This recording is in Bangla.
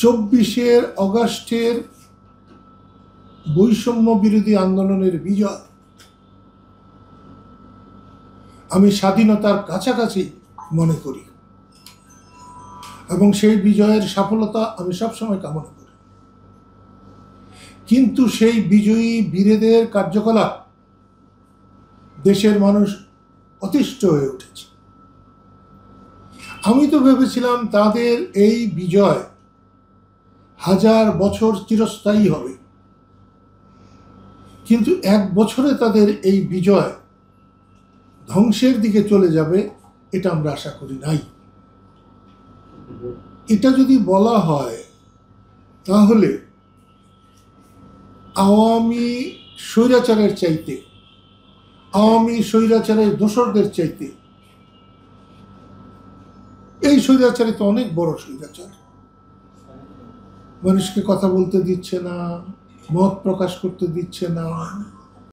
24 অগাস্টের বৈষম্য বিরোধী আন্দোলনের বিজয় আমি স্বাধীনতার কাছাকাছি মনে করি এবং সেই বিজয়ের সফলতা আমি সবসময় কামনা করি। কিন্তু সেই বিজয়ী বীরেদের কার্যকলাপ দেশের মানুষ অতিষ্ঠ হয়ে উঠেছে। আমি তো ভেবেছিলাম তাদের এই বিজয় 1000 বছর চিরস্থায়ী হবে, কিন্তু 1 বছরে তাদের এই বিজয় ধ্বংসের দিকে চলে যাবে এটা আমরা আশা করি নাই। এটা যদি বলা হয় তাহলে আওয়ামী স্বৈরাচারের চাইতে, আওয়ামী স্বৈরাচারের দোসরদের চাইতে এই স্বৈরাচারে তো অনেক বড় স্বৈরাচার। মানুষকে কথা বলতে দিচ্ছে না, মত প্রকাশ করতে দিচ্ছে না,